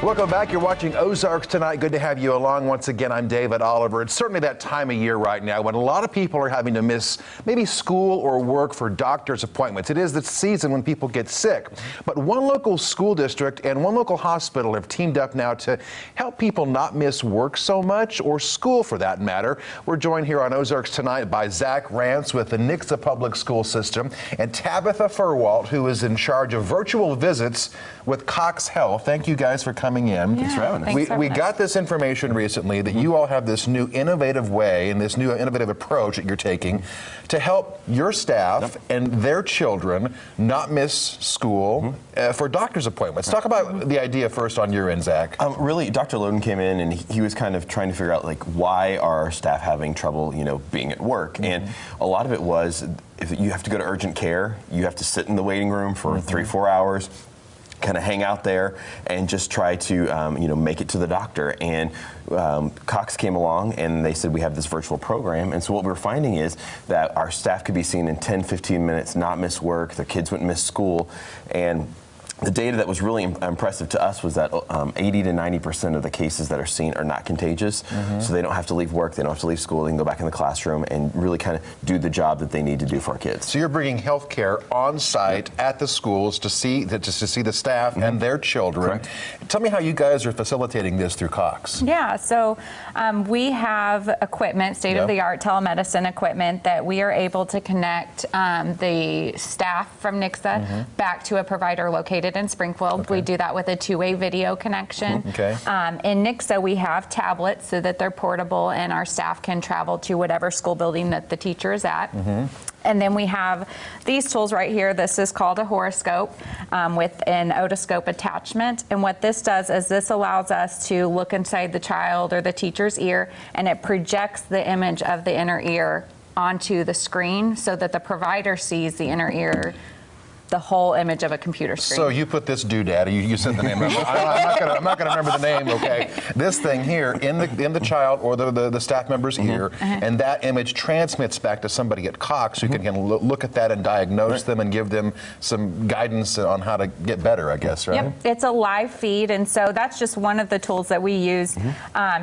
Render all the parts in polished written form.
Welcome back. You're watching Ozarks tonight. Good to have you along once again. I'm David Oliver. It's certainly that time of year right now when a lot of people are having to miss maybe school or work for doctor's appointments. It is the season when people get sick. But one local school district and one local hospital have teamed up now to help people not miss work so much, or school for that matter. We're joined here on Ozarks tonight by Zach Rance with the Nixa Public School System and Tabitha Furwalt, who is in charge of virtual visits with Cox Health. Thank you guys for coming in. Thanks for having us. We got this information recently that you all have this new innovative way and this new innovative approach that you're taking to help your staff and their children not miss school for doctor's appointments. Talk about the idea first on your end, Zach. Really, Dr. Loden came in and he was kind of trying to figure out, like, why are our staff having trouble, being at work? And a lot of it was, if you have to go to urgent care, you have to sit in the waiting room for 3-4 hours, kind of hang out there and just try to make it to the doctor. And Cox came along and they said, we have this virtual program. And so what we're finding is that our staff could be seen in 10-15 minutes, not miss work, their kids wouldn't miss school. And the data that was really impressive to us was that 80 to 90% of the cases that are seen are not contagious. So they don't have to leave work, they don't have to leave school, they can go back in the classroom and really kind of do the job that they need to do for our kids. So you're bringing health care on site at the schools to see the staff and their children. Correct. Tell me how you guys are facilitating this through Cox. Yeah, so we have equipment, state-of-the-art telemedicine equipment that we are able to connect the staff from Nixa back to a provider located in Springfield. We do that with a two-way video connection. In Nixa, we have tablets so that they're portable and our staff can travel to whatever school building that the teacher is at. And then we have these tools right here. This is called a horoscope with an otoscope attachment. And what this does is this allows us to look inside the child or the teacher's ear, and it projects the image of the inner ear onto the screen so that the provider sees the inner ear, the whole image of a computer screen. So you put this doodad, you said the name of it. I'm not gonna remember the name, okay? This thing here in the child or the staff member's ear, and that image transmits back to somebody at Cox who can look at that and diagnose them and give them some guidance on how to get better, I guess, right? Yep, it's a live feed, and so that's just one of the tools that we use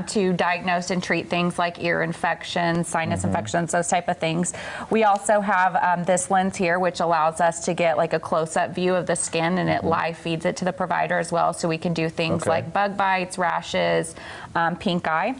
to diagnose and treat things like ear infections, sinus infections, those type of things. We also have this lens here, which allows us to get like a close-up view of the skin, and it live feeds it to the provider as well, so we can do things like bug bites, rashes, pink eye.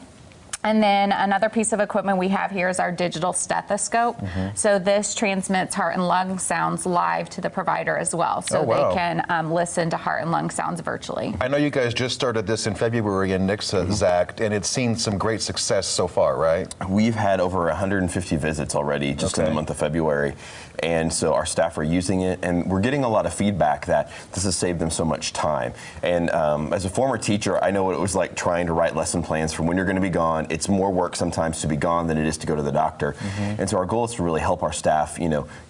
And then another piece of equipment we have here is our digital stethoscope. So this transmits heart and lung sounds live to the provider as well, so they can listen to heart and lung sounds virtually. I know you guys just started this in February in Nixa, Zach, and it's seen some great success so far, right? We've had over 150 visits already just in the month of February. And so our staff are using it, and we're getting a lot of feedback that this has saved them so much time. And as a former teacher, I know what it was like trying to write lesson plans for when you're going to be gone. It's more work sometimes to be gone than it is to go to the doctor. And so our goal is to really help our staff,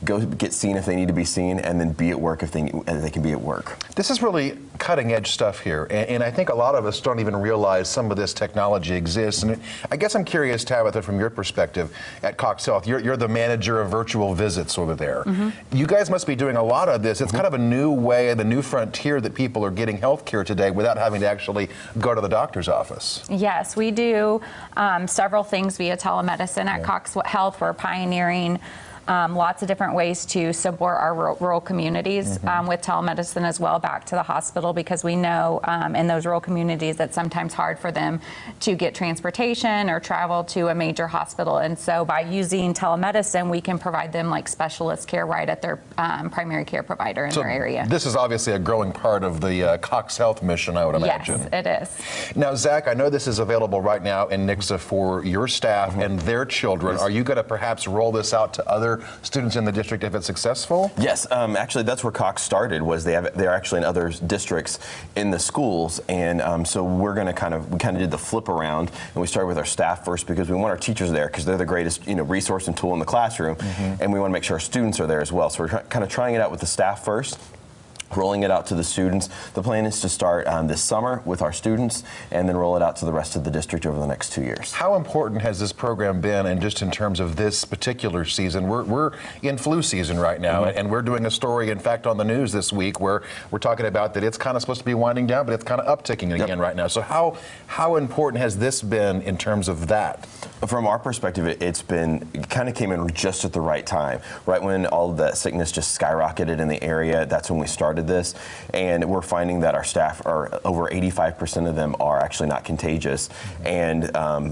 go get seen if they need to be seen, and then be at work if they can be at work. This is really cutting edge stuff here, and I think a lot of us don't even realize some of this technology exists. And I guess I'm curious, Tabitha, from your perspective at Cox Health, you're the manager of virtual visits over there. You guys must be doing a lot of this. It's kind of a new way, the new frontier that people are getting health care today without having to actually go to the doctor's office. Yes, we do several things via telemedicine at Cox Health. We're pioneering lots of different ways to support our rural communities with telemedicine as well back to the hospital, because we know in those rural communities it's sometimes hard for them to get transportation or travel to a major hospital. And so by using telemedicine, we can provide them like specialist care right at their primary care provider in their area. This is obviously a growing part of the Cox Health mission, I would imagine. Yes, it is. Now, Zach, I know this is available right now in Nixa for your staff and their children. Are you going to perhaps roll this out to other students in the district if it's successful? Yes, actually that's where Cox started, was they're actually in other districts in the schools, and so we're going to we kind of did the flip around, and we started with our staff first because we want our teachers there because they're the greatest resource and tool in the classroom, and we want to make sure our students are there as well. So we're kind of trying it out with the staff first. rolling it out to the students. The plan is to start this summer with our students and then roll it out to the rest of the district over the next 2 years. How important has this program been, and just in terms of this particular season? We're in flu season right now, and we're doing a story, in fact, on the news this week where we're talking about that it's kind of supposed to be winding down, but it's kind of upticking again right now. So how important has this been in terms of that? From our perspective, it kind of came in just at the right time. Right when all of that sickness just skyrocketed in the area, that's when we started this. And we're finding that our staff are, over 85% of them are actually not contagious. And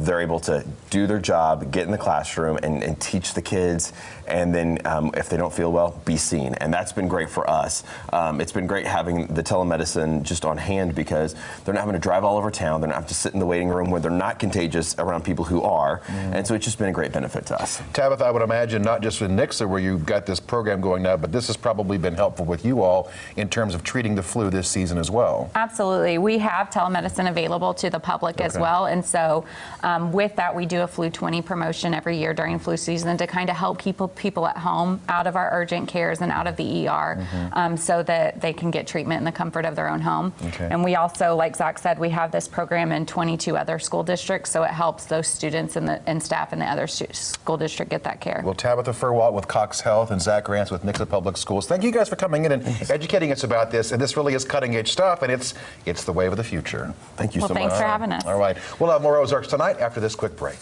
they're able to do their job, get in the classroom and teach the kids. And then if they don't feel well, be seen. And that's been great for us. It's been great having the telemedicine just on hand because they're not having to drive all over town. They're not having to sit in the waiting room where they're not contagious around people who are. And so it's just been a great benefit to us. Tabitha, I would imagine not just with Nixa where you've got this program going now, but this has probably been helpful with you all in terms of treating the flu this season as well. Absolutely. We have telemedicine available to the public as well. And so with that, we do a Flu 20 promotion every year during flu season to kind of help keep people at home out of our urgent cares and out of the ER so that they can get treatment in the comfort of their own home. And we also, like Zach said, we have this program in 22 other school districts, so it helps those students and staff in the other school district get that care. Well, Tabitha Furwalt with Cox Health and Zach Rance with Nixa Public Schools, thank you guys for coming in and educating us about this. And this really is cutting edge stuff, and it's the wave of the future. Thank you so much. Thanks for having us. All right. We'll have more Ozarks tonight after this quick break.